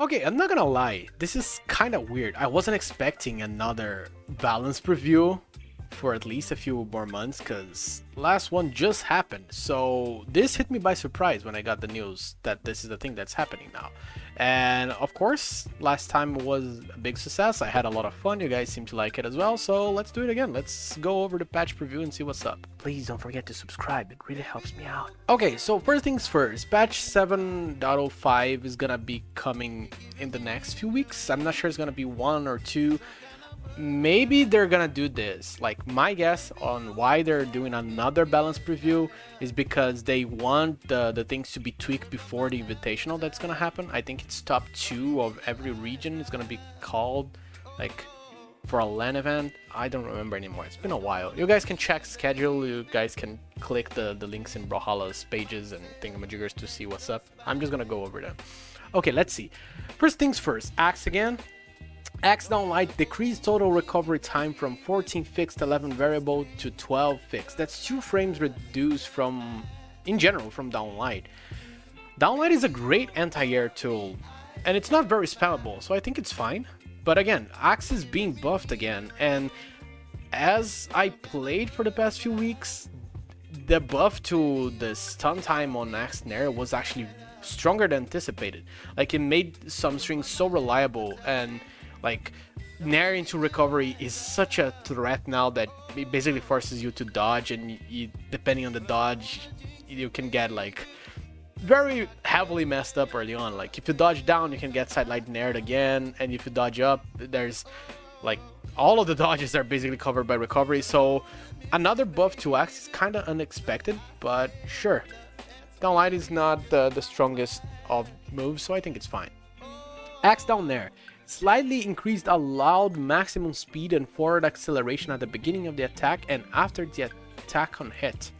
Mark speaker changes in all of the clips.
Speaker 1: Okay, I'm not gonna lie, this is kind of weird. I wasn't expecting another balance preview for at least a few more months, because last one just happened. So this hit me by surprise when I got the news that this is the thing that's happening now. And of course, last time was a big success. I had a lot of fun. You guys seem to like it as well. So let's do it again. Let's go over the patch preview and see what's up. Please don't forget to subscribe. It really helps me out. Okay, so first things first, patch 7.05 is gonna be coming in the next few weeks. I'm not sure it's gonna be 1 or 2. Maybe they're gonna do this. Like, my guess on why they're doing another balance preview is because they want the things to be tweaked before the invitational that's gonna happen. I think it's top 2 of every region is gonna be called, like, for a LAN event. I don't remember anymore. It's been a while. You guys can check schedule. You guys can click the links in Brawlhalla's pages and thingamajiggers to see what's up. I'm just gonna go over them. Okay, let's see. First things first, Axe again. Axe Downlight decreased total recovery time from 14 fixed 11 variable to 12 fixed. That's 2 frames reduced from, in general, from Downlight. Downlight is a great anti-air tool, and it's not very spammable, so I think it's fine. But again, Axe is being buffed again, and as I played for the past few weeks, the buff to the stun time on Axe Nair was actually stronger than anticipated. Like, it made some strings so reliable, and like, Nair into recovery is such a threat now that it basically forces you to dodge, and you, depending on the dodge, you can get like very heavily messed up early on. Like, if you dodge down, you can get sidelight Naired again, and if you dodge up, there's like all of the dodges are basically covered by recovery. So another buff to Axe is kind of unexpected, but sure. Downlight is not the strongest of moves, so I think it's fine. Axe down there. Slightly increased allowed maximum speed and forward acceleration at the beginning of the attack and after the attack on hit.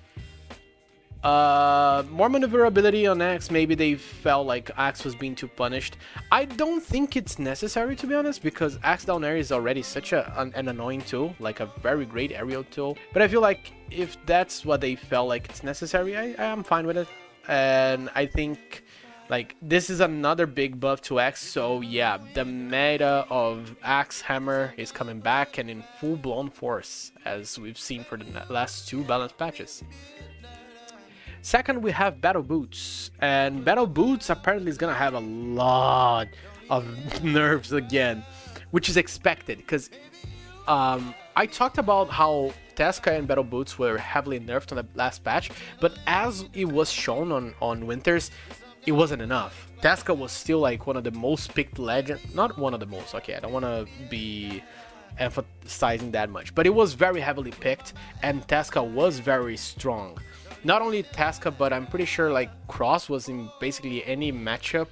Speaker 1: More maneuverability on Axe. Maybe they felt like Axe was being too punished. I don't think it's necessary, to be honest, because Axe down air is already such an annoying tool, like a very great aerial tool. But I feel like if that's what they felt like it's necessary, I'm fine with it. And I think, like, this is another big buff to Axe, so yeah, the meta of Axe Hammer is coming back and in full-blown force, as we've seen for the last 2 balance patches. Second, we have Battle Boots, and Battle Boots apparently is gonna have a lot of nerfs again, which is expected, because I talked about how Tezca and Battle Boots were heavily nerfed on the last patch, but as it was shown on Winters, it wasn't enough. Tezca was still like one of the most picked legends. Not one of the most, okay, I don't want to be emphasizing that much, but it was very heavily picked, and Tezca was very strong. Not only Tezca, but I'm pretty sure like Cross was in basically any matchup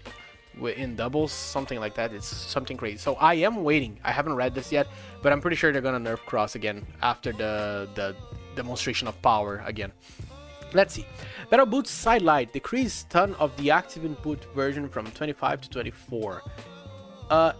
Speaker 1: in doubles, something like that. It's something crazy. So I am waiting. I haven't read this yet, but I'm pretty sure they're gonna nerf Cross again after the demonstration of power again. Let's see. Battle Boots Sidelight decreased stun of the active input version from 25 to 24.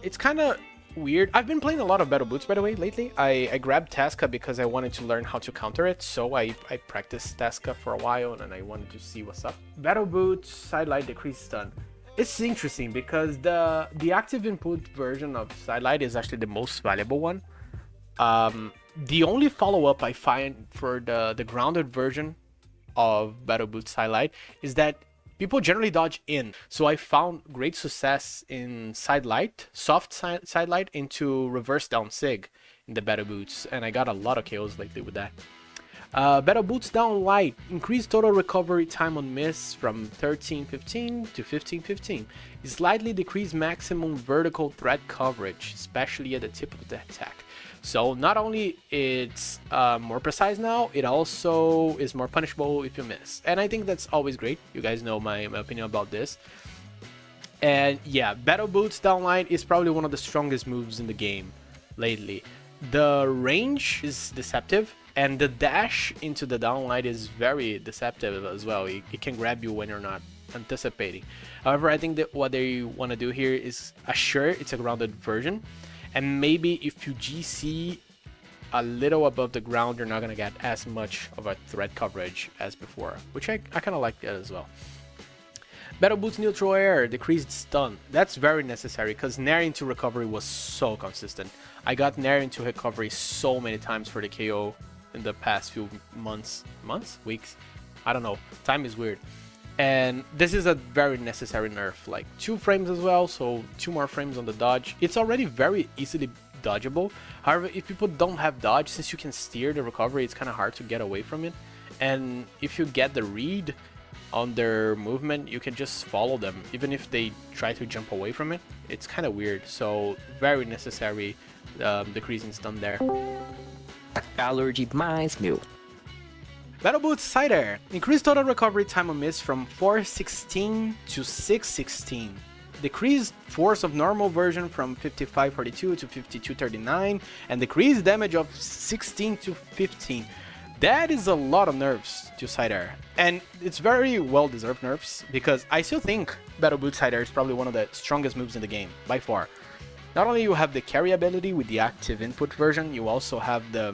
Speaker 1: It's kind of weird. I've been playing a lot of Battle Boots, by the way, lately. I grabbed Tezca because I wanted to learn how to counter it, so I practiced Tezca for a while, and I wanted to see what's up. Battle Boots Sidelight decreased stun. It's interesting because the active input version of Sidelight is actually the most valuable one. The only follow-up I find for the grounded version of Battle Boots Sidelight is that people generally dodge in. So I found great success in Sidelight, soft Sidelight into reverse down sig in the Battle Boots, and I got a lot of KOs lately with that. Battle Boots Down Light increased total recovery time on miss from 13:15 to 15:15. It slightly decreased maximum vertical threat coverage, especially at the tip of the attack. So not only it's more precise now, it also is more punishable if you miss. And I think that's always great. You guys know my opinion about this. And yeah, Battle Boots Downlight is probably one of the strongest moves in the game lately. The range is deceptive, and the dash into the downlight is very deceptive as well. It can grab you when you're not anticipating. However, I think that what they want to do here is assure it's a grounded version, and maybe if you GC a little above the ground, you're not going to get as much of a threat coverage as before, which I kind of like that as well. Battle Boots neutral air, decreased stun. That's very necessary because Nair into recovery was so consistent. I got Nair into recovery so many times for the KO in the past few months? Weeks? I don't know. Time is weird. And this is a very necessary nerf. Like 2 frames as well, so 2 more frames on the dodge. It's already very easily dodgeable. However, if people don't have dodge, since you can steer the recovery, it's kind of hard to get away from it. And if you get the read on their movement, you can just follow them even if they try to jump away from it. It's kind of weird, so very necessary decrease in stun there.
Speaker 2: Allergy mais, meu.
Speaker 1: Battle Boots Side Air. Increase total recovery time on miss from 416 to 616. Decreased force of normal version from 5542 to 5239, and decreased damage of 16 to 15. That is a lot of nerfs to Side Air, and it's very well deserved nerfs because I still think Battle Boots Side Air is probably one of the strongest moves in the game by far. Not only you have the carry ability with the active input version, you also have the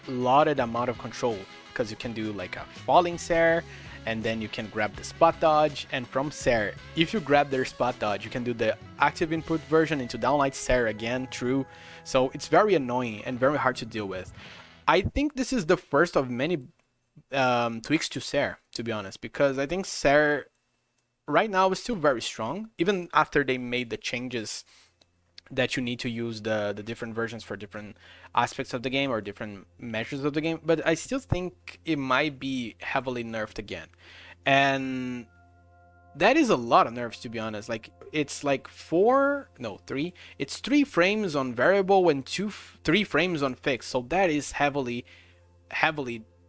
Speaker 1: allotted amount of control because you can do like a falling Sair, and then you can grab the spot dodge, and from Sair, if you grab their spot dodge, you can do the active input version into downlight Sair again, true. So it's very annoying and very hard to deal with. I think this is the first of many tweaks to Sair, to be honest, because I think Sair right now is still very strong, even after they made the changes that you need to use the different versions for different aspects of the game or different measures of the game, but I still think it might be heavily nerfed again. And that is a lot of nerfs, to be honest. Like, it's like 3. It's 3 frames on variable and 3 frames on fixed. So that is heavily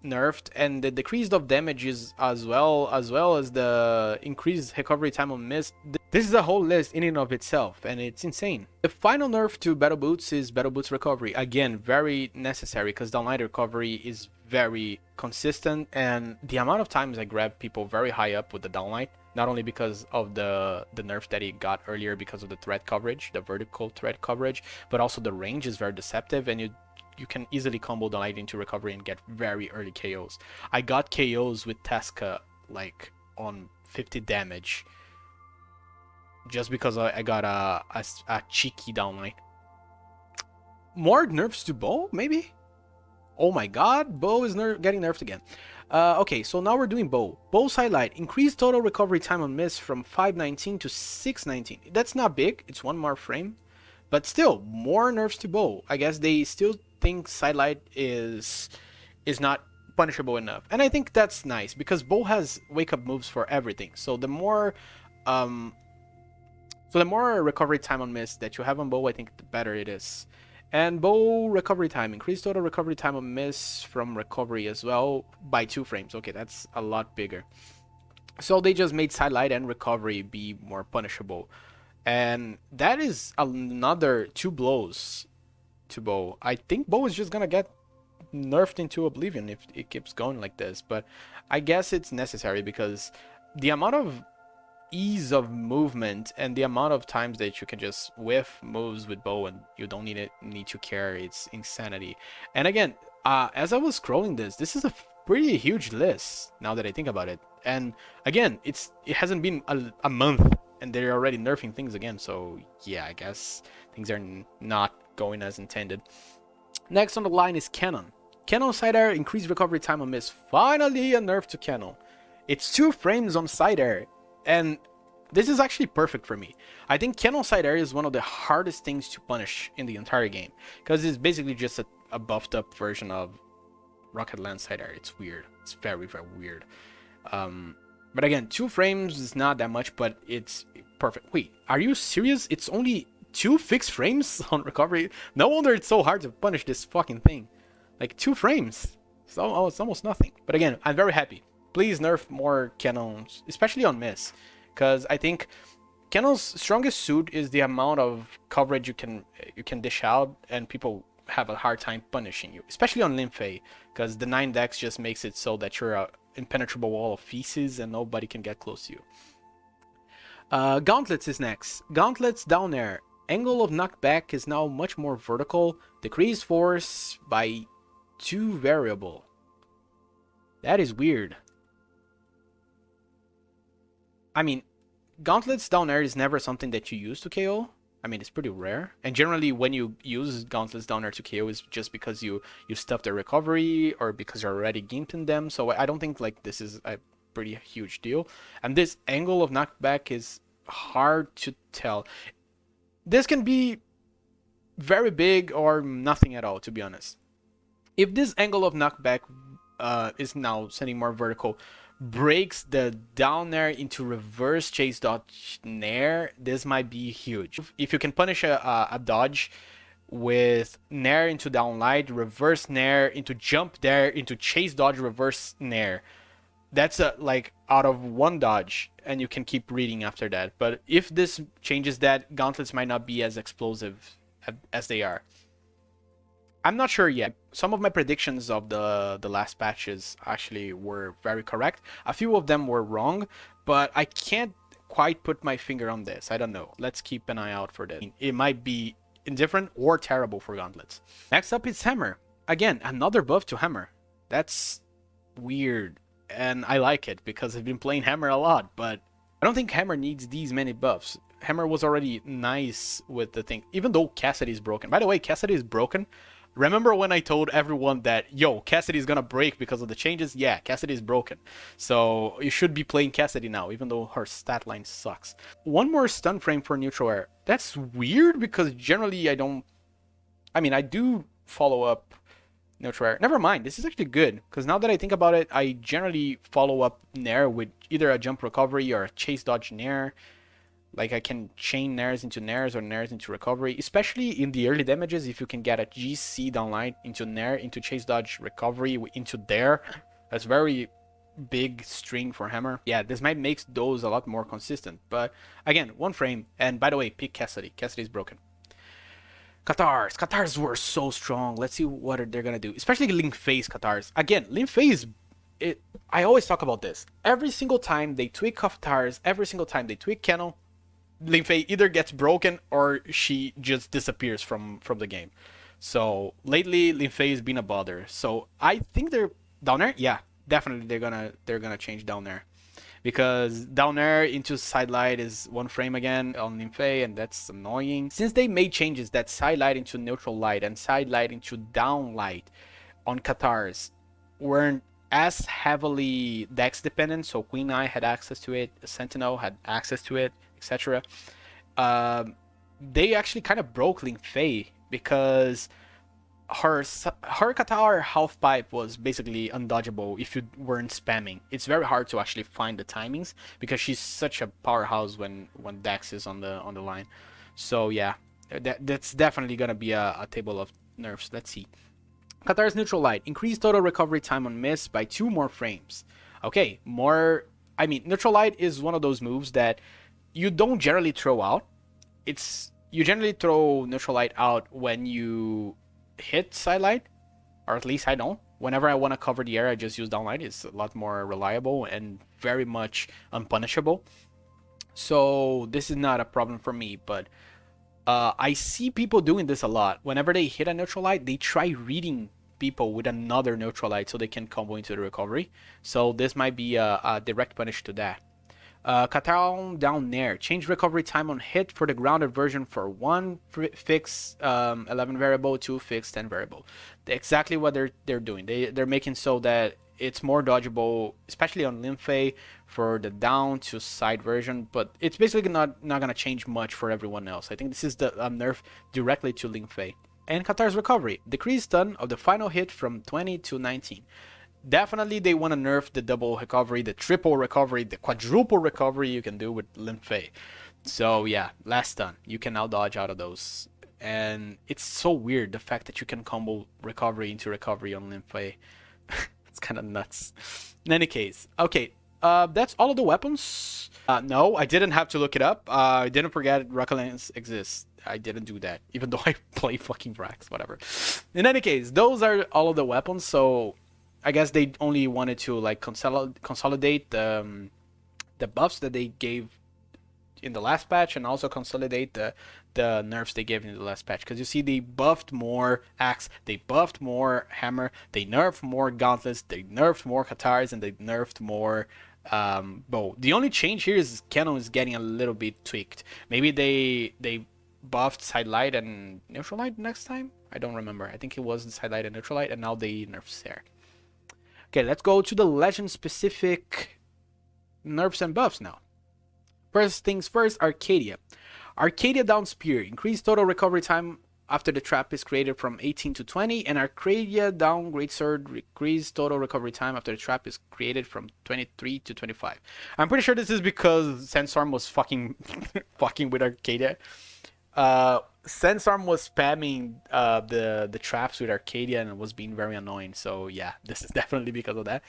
Speaker 1: nerfed, and the decrease of damage is as well as the increased recovery time on miss. This is a whole list in and of itself, and it's insane. The final nerf to Battle Boots is Battle Boots recovery. Again, very necessary because downlight recovery is very consistent, and the amount of times I grab people very high up with the downlight, not only because of the nerf that he got earlier because of the threat coverage, the vertical threat coverage, but also the range is very deceptive, and you can easily combo the light into recovery and get very early KOs. I got KOs with Tezca like on 50 damage just because I got a cheeky downlight. More nerfs to Bow, maybe? Oh my god, Bow is getting nerfed again. Okay, so now we're doing Bow. Bow's highlight. Increased total recovery time on miss from 519 to 619. That's not big, it's 1 more frame. But still, more nerfs to Bow. I guess they still think sidelight is not punishable enough, and I think that's nice because Bow has wake up moves for everything. So the more recovery time on miss that you have on Bow, I think the better it is. And Bow recovery time, increased total recovery time on miss from recovery as well by 2 frames. Okay, that's a lot bigger. So they just made sidelight and recovery be more punishable, and that is another 2 blows to Bow. I think Bow is just gonna get nerfed into oblivion if it keeps going like this, but I guess it's necessary because the amount of ease of movement and the amount of times that you can just whiff moves with Bow and you don't need to care, it's insanity. And again, as I was scrolling this is a pretty huge list now that I think about it. And again, it hasn't been a month and they're already nerfing things again, so yeah, I guess things are not going as intended. Next on the line is Cannon. Cannon Side Air, increased recovery time on miss. Finally a nerf to Cannon. It's 2 frames on Side Air, and this is actually perfect for me. I think Cannon Side Air is one of the hardest things to punish in the entire game because it's basically just a buffed up version of Rocket Land Side Air. It's weird. It's very, very weird. But again, 2 frames is not that much, but it's perfect. Wait, are you serious? It's only 2 fixed frames on recovery? No wonder it's so hard to punish this fucking thing. Like 2 frames. So it's almost nothing. But again, I'm very happy. Please nerf more Cannons, especially on miss, because I think Cannon's strongest suit is the amount of coverage you can dish out, and people have a hard time punishing you, especially on Lymphae, because the 9 dex just makes it so that you're an impenetrable wall of feces and nobody can get close to you. Gauntlets is next. Gauntlets down air. Angle of knockback is now much more vertical. Decreased force by 2 variable. That is weird. I mean, Gauntlets down air is never something that you use to KO. I mean, it's pretty rare. And generally, when you use Gauntlets down air to KO, is just because you stuff their recovery or because you're already gimping them. So I don't think like this is a pretty huge deal. And this angle of knockback is hard to tell. This can be very big or nothing at all, to be honest. If this angle of knockback is now sending more vertical, breaks the down air into reverse chase dodge nair, this might be huge. If you can punish a dodge with nair into down light, reverse nair into jump there into chase dodge reverse nair, that's like out of one dodge, and you can keep reading after that. But if this changes that, Gauntlets might not be as explosive as they are. I'm not sure yet. Some of my predictions of the last patches actually were very correct. A few of them were wrong, but I can't quite put my finger on this. I don't know. Let's keep an eye out for this. It might be indifferent or terrible for Gauntlets. Next up is Hammer. Again, another buff to Hammer. That's weird, and I like it because I've been playing Hammer a lot, but I don't think Hammer needs these many buffs. Hammer was already nice with the thing, even though Cassidy is broken. By the way, Cassidy is broken. Remember when I told everyone that, yo, Cassidy is gonna break because of the changes? Yeah, Cassidy is broken. So you should be playing Cassidy now, even though her stat line sucks. One more stun frame for neutral air. That's weird because generally I don't... I mean, I do follow up neutral air. Never mind, this is actually good, because now that I think about it, I generally follow up nair with either a jump recovery or a chase dodge nair. Like I can chain nairs into nairs or nairs into recovery, especially in the early damages. If you can get a GC downline into nair, into chase dodge recovery, into there, that's very big string for Hammer. Yeah, this might make those a lot more consistent. But again, one frame. And by the way, pick Cassidy. Cassidy's broken. Katars. Katars were so strong. Let's see what they're gonna do. Especially Link Phase Katars. Again, Link Phase, I always talk about this. Every single time they tweak Katars, every single time they tweak Kennel, Link Phase either gets broken or she just disappears from the game. So lately Link Phase has been a bother. So I think they're down there. Yeah, definitely they're gonna change down there, because down there into side light is one frame again on Link Phase, and that's annoying. Since they made changes that side light into neutral light and side light into down light on Katars weren't as heavily dex dependent, so Queen Eye had access to it, Sentinel had access to it, etc. They actually kind of broke Link Phase, because her Katar half pipe was basically undodgeable if you weren't spamming. It's very hard to actually find the timings because she's such a powerhouse when Dex is on the line. So yeah, that's definitely gonna be a table of nerfs. Let's see. Katar's neutral light. Increase total recovery time on miss by 2 more frames. Okay, more... I mean, neutral light is one of those moves that you don't generally throw out. You generally throw neutral light out when you hit side light, or at least I don't. Whenever I want to cover the air, I just use down light. It's a lot more reliable and very much unpunishable. So this is not a problem for me, but I see people doing this a lot. Whenever they hit a neutral light, they try reading people with another neutral light so they can combo into the recovery. So this might be a direct punish to that. Katar down there. Change recovery time on hit for the grounded version for 1 fixed 11 variable, 2 fixed 10 variable. Exactly what they're doing. They're making so that it's more dodgeable, especially on Link Phase for the down to side version, but it's basically not gonna change much for everyone else. I think this is the nerf directly to Link Phase. And Katar's recovery. Decrease stun of the final hit from 20 to 19. Definitely they want to nerf the double recovery, the triple recovery, the quadruple recovery you can do with Link Phase. So yeah, last stun. You can now dodge out of those. And it's so weird, the fact that you can combo recovery into recovery on Link Phase. It's kind of nuts. In any case, okay, that's all of the weapons. No, I didn't have to look it up. I didn't forget Rocket Lance exists. I didn't do that, even though I play fucking Brax, whatever. In any case, those are all of the weapons, so I guess they only wanted to like consolidate the buffs that they gave in the last patch, and also consolidate the nerfs they gave in the last patch. Because you see, they buffed more Axe, they buffed more Hammer, they nerfed more Gauntlets, they nerfed more Katars, and they nerfed more But the only change here is Canon is getting a little bit tweaked. Maybe they buffed Sidelight and Neutralite next time? I don't remember. I think it was Sidelight and Neutralite, and now they nerf Serre. Okay, let's go to the legend-specific nerfs and buffs now. First things first, Arcadia. Arcadia down spear. Increased total recovery time after the trap is created from 18 to 20, and Arcadia down Great Sword increased total recovery time after the trap is created from 23 to 25. I'm pretty sure this is because Sandstorm was fucking fucking with Arcadia. Sandstorm was spamming the traps with Arcadia and it was being very annoying. So yeah, this is definitely because of that.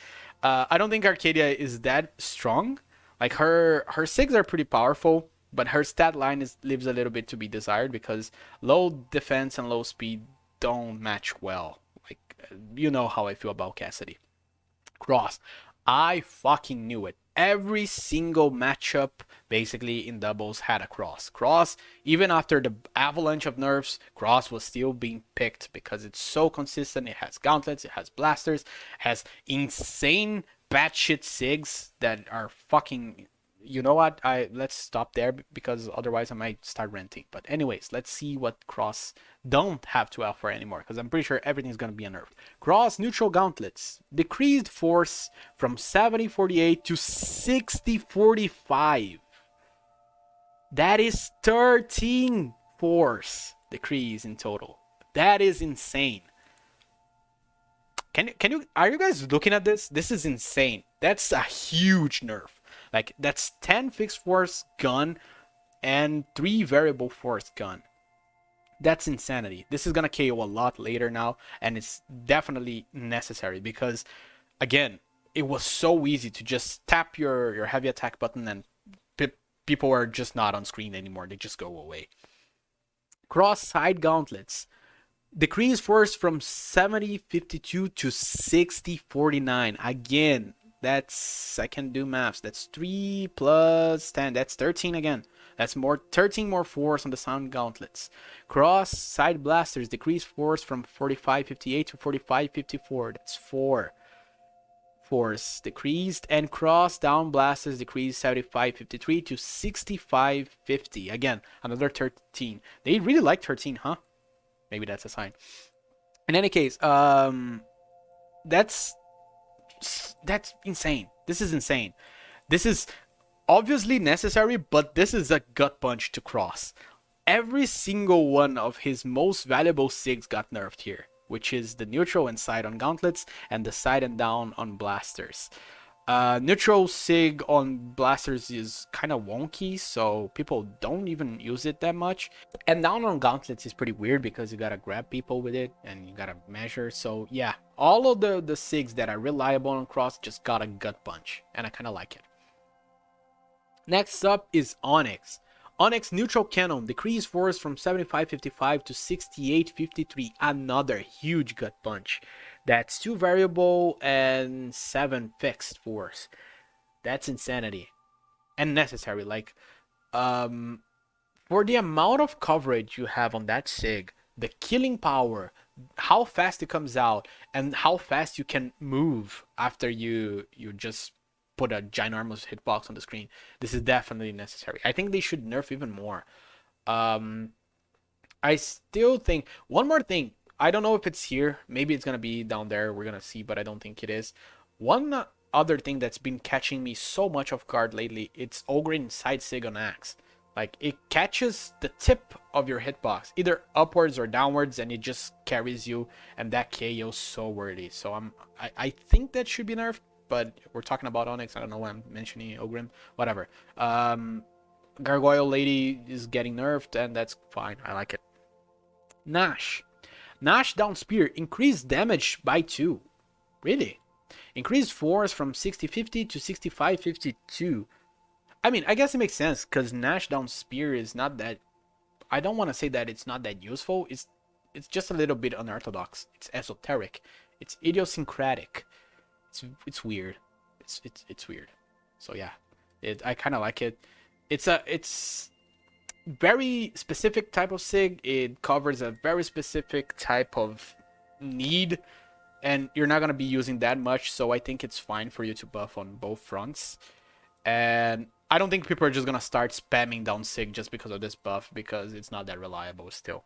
Speaker 1: I don't think Arcadia is that strong. Like her SIGs are pretty powerful, but her stat line leaves a little bit to be desired because low defense and low speed don't match well. Like, you know how I feel about Cassidy. Cross. I fucking knew it. Every single matchup, basically in doubles, had a Cross. Cross, even after the avalanche of nerfs, Cross was still being picked because it's so consistent. It has Gauntlets, it has Blasters, it has insane batshit SIGs that are fucking... You know what? Let's stop there because otherwise I might start ranting. But anyways, let's see what Cross don't have to offer anymore because I'm pretty sure everything's gonna be a nerf. Cross neutral gauntlets. Decreased force from 70-48 to 60-45. That is 13 force decrease in total. That is insane. Can you are you guys looking at this? This is insane. That's a huge nerf. Like, that's 10 fixed force gun and 3 variable force gun. That's insanity. This is gonna KO a lot later now, and it's definitely necessary because, again, it was so easy to just tap your heavy attack button and people are just not on screen anymore. They just go away. Cross side gauntlets. Decrease force from 70-52 to 60-49. Again, that's, I can do maths. That's 3 plus 10. That's 13 again. That's 13 more force on the sound gauntlets. Cross side blasters decrease force from 45-58 to 45-54. That's 4 force decreased. And cross down blasters decreased 75-53 to 65-50. Again, another 13. They really like 13, huh? Maybe that's a sign. In any case, that's insane. This is insane. This is obviously necessary, but this is a gut punch to Cross. Every single one of his most valuable SIGs got nerfed here, which is the neutral and side on gauntlets and the side and down on blasters. Neutral SIG on blasters is kind of wonky, so people don't even use it that much. And down on gauntlets is pretty weird because you gotta grab people with it and you gotta measure. So yeah, all of the SIGs that are reliable on Cross just got a gut punch, and I kind of like it. Next up is Onyx. Onyx neutral cannon, decrease force from 75-55 to 68-53. Another huge gut punch. That's 2 variable and 7 fixed force. That's insanity. And necessary. Like, for the amount of coverage you have on that SIG, the killing power, how fast it comes out, and how fast you can move after you just put a ginormous hitbox on the screen, this is definitely necessary. I think they should nerf even more. I still think... One more thing. I don't know if it's here. Maybe it's going to be down there. We're going to see, but I don't think it is. One other thing that's been catching me so much off guard lately, it's Ogre side SIG on Axe. Like, it catches the tip of your hitbox, either upwards or downwards, and it just carries you, and that KO is so worthy. So I think that should be nerfed, but we're talking about Onyx. I don't know why I'm mentioning Ogrim. Whatever. Gargoyle Lady is getting nerfed, and that's fine. I like it. Gnash. Gnash down spear. Increased damage by 2. Really? Increased force from 60-50 to 65-52. I mean, I guess it makes sense, because Gnash down spear is not that... I don't want to say that it's not that useful. It's just a little bit unorthodox. It's esoteric. It's idiosyncratic. It's weird. It's weird. So yeah, I kind of like it. It's very specific type of SIG. It covers a very specific type of need. and you're not going to be using that much, so I think it's fine for you to buff on both fronts. And I don't think people are just going to start spamming down Sig just because of this buff, because it's not that reliable still.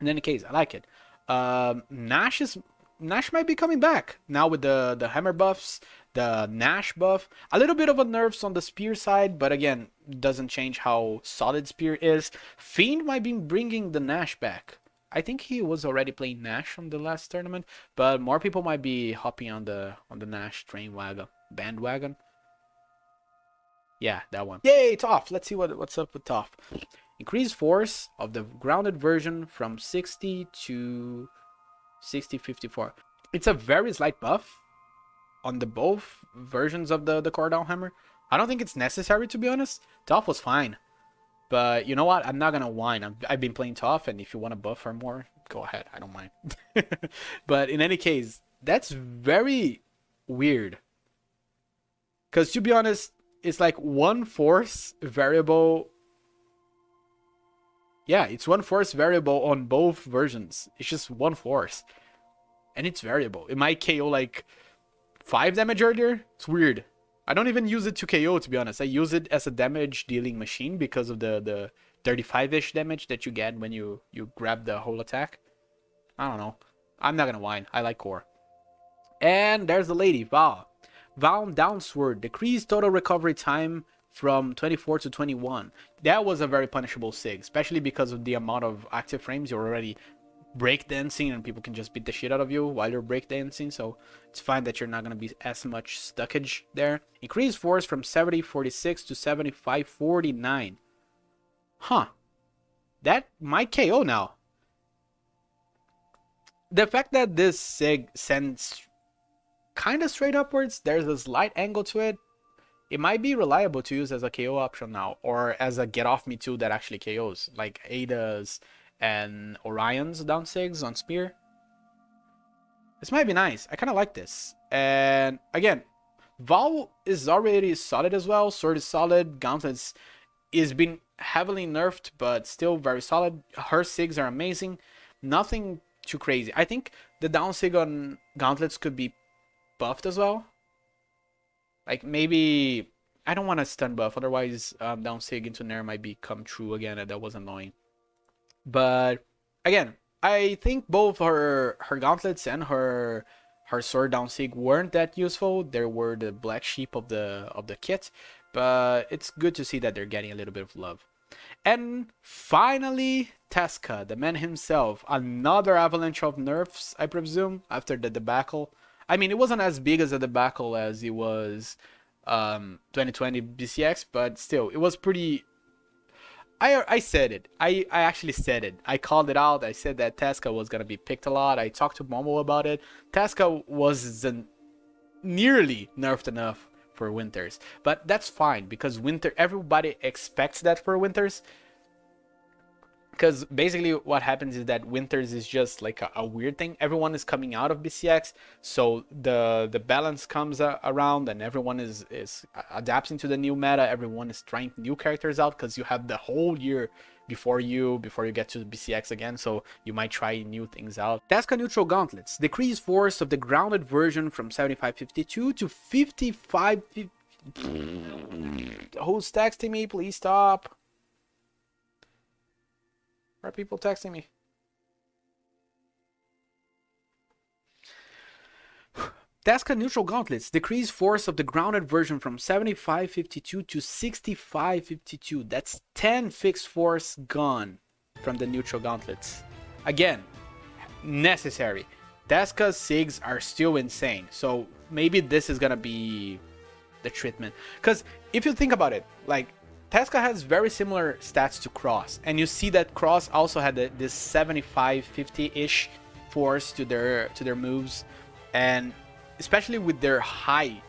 Speaker 1: In any case, I like it. Gnash might be coming back now with the hammer buffs, the Gnash buff. A little bit of a nerfs on the spear side, but again, doesn't change how solid spear is. Fiend might be bringing the Gnash back. I think he was already playing Gnash on the last tournament, but more people might be hopping on the Gnash bandwagon. Yeah, that one. Yay, Toph! Let's see what's up with Toph. Increase force of the grounded version from 60 to 60-54. It's a very slight buff on the both versions of the core down hammer. I don't think it's necessary, to be honest. Toph was fine. But you know what? I'm not going to whine. I've been playing Toph, and if you want to buff her more, go ahead. I don't mind. But in any case, that's very weird. Because to be honest, it's like one force variable. Yeah, it's one force variable on both versions. It's just one force. And it's variable. It might KO like 5 damage earlier. It's weird. I don't even use it to KO, to be honest. I use it as a damage dealing machine because of the 35-ish damage that you get when you grab the whole attack. I don't know. I'm not going to whine. I like core. And there's the lady, Val. Val Downsword. Decrease total recovery time from 24 to 21. That was a very punishable sig, especially because of the amount of active frames. You're already breakdancing and people can just beat the shit out of you while you're breakdancing, so it's fine that you're not going to be as much stuckage there. Increase force from 70-46 to 75-49. Huh. That might KO now. The fact that this sig sends kind of straight upwards, there's a slight angle to it. It might be reliable to use as a KO option now, or as a get off me too that actually KOs, like Ada's and Orion's down sigs on spear. This might be nice. I kind of like this. And again, Val is already solid as well. Sword is solid. Gauntlets is been heavily nerfed, but still very solid. Her sigs are amazing. Nothing too crazy. I think the down sig on Gauntlets could be buffed as well. Like maybe, I don't want to stun buff, otherwise down sig into Nair might become true again, and that was annoying. But again, I think both her gauntlets and her sword down sig weren't that useful. They were the black sheep of the kit, but it's good to see that they're getting a little bit of love. And finally, Tezca, the man himself, another avalanche of nerfs, I presume, after the debacle. I mean, it wasn't as big as a debacle as it was 2020 BCX, but still, it was pretty. I said it. I actually said it. I called it out. I said that Tezca was going to be picked a lot. I talked to Momo about it. Tezca wasn't nearly nerfed enough for Winters. But that's fine, because everybody expects that for Winters. Because basically what happens is that Winters is just like a weird thing. Everyone is coming out of BCX, so the balance comes around, and everyone is adapting to the new meta. Everyone is trying new characters out, because you have the whole year before you get to BCX again, so you might try new things out. Tezca neutral gauntlets. Decrease force of the grounded version from 75-52 to 55... Who's texting me? Please stop. Are people texting me? Tezca neutral gauntlets. Decrease force of the grounded version from 75-52 to 65-52. That's 10 fixed force gone from the neutral gauntlets. Again, necessary. Tezca's SIGs are still insane. So maybe this is gonna be the treatment. Because if you think about it, like, Tezca has very similar stats to Cross, and you see that Cross also had this 75-50-ish force to their moves, and especially with their high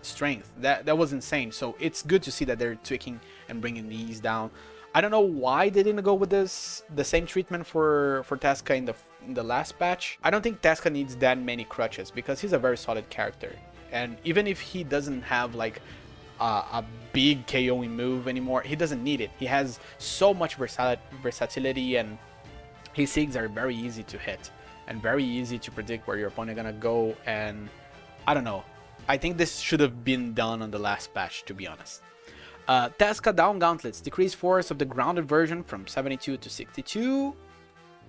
Speaker 1: strength, that was insane. So it's good to see that they're tweaking and bringing these down. I don't know why they didn't go with the same treatment for Tezca in the last patch. I don't think Tezca needs that many crutches, because he's a very solid character, and even if he doesn't have like a big KOing move anymore, he doesn't need it. He has so much versatility, and his SIGs are very easy to hit. and very easy to predict where your opponent gonna go. And I don't know. I think this should have been done on the last patch, to be honest. Tezca down Gauntlets. Decrease force of the grounded version from 72 to 62.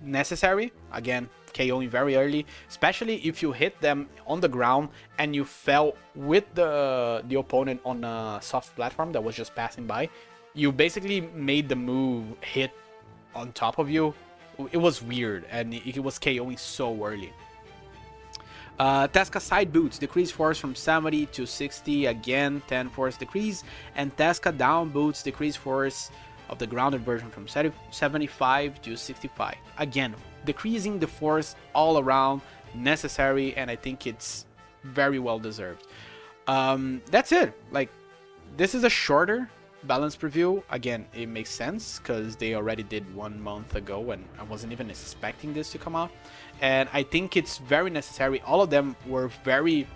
Speaker 1: Necessary. Again, KOing very early, especially if you hit them on the ground and you fell with the opponent on a soft platform that was just passing by. You basically made the move hit on top of you. It was weird, and it was KOing so early. Tezca side boots, decrease force from 70 to 60, again 10 force decrease, and Tezca down boots, decrease force of the grounded version from 75 to 65. Again, decreasing the force all around, necessary, and I think it's very well deserved. That's it. Like, this is a shorter balance preview. Again, it makes sense because they already did 1 month ago and I wasn't even expecting this to come out, and I think it's very necessary. All of them were very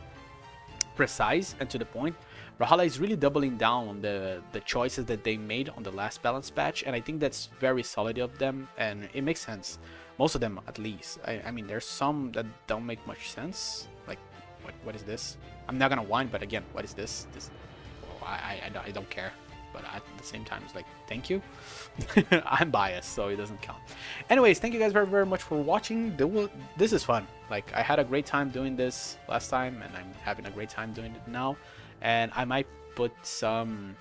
Speaker 1: precise and to the point. Brawlhalla is really doubling down on the choices that they made on the last balance patch, and I think that's very solid of them, and it makes sense. Most of them, at least. I mean, there's some that don't make much sense. Like, what is this? I'm not gonna whine, but again, what is this? Oh, I don't care. But at the same time, it's like, thank you. I'm biased, so it doesn't count. Anyways, thank you guys very, very much for watching. This is fun. Like, I had a great time doing this last time, and I'm having a great time doing it now. And I might put some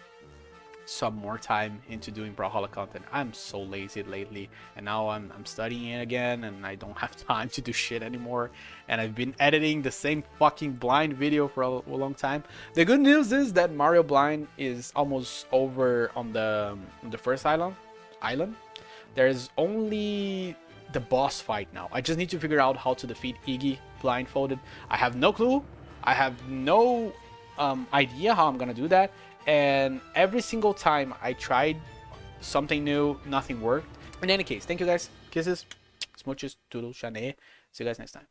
Speaker 1: more time into doing Brawlhalla content. I'm so lazy lately, and now I'm studying it again, and I don't have time to do shit anymore. And I've been editing the same fucking blind video for a long time. The good news is that Mario Blind is almost over on the first island. There's only the boss fight now. I just need to figure out how to defeat Iggy blindfolded. I have no clue. I have no idea how I'm gonna do that, and every single time I tried something new, nothing worked. In any case, thank you guys. Kisses, smooches, toodles, shane. See you guys next time.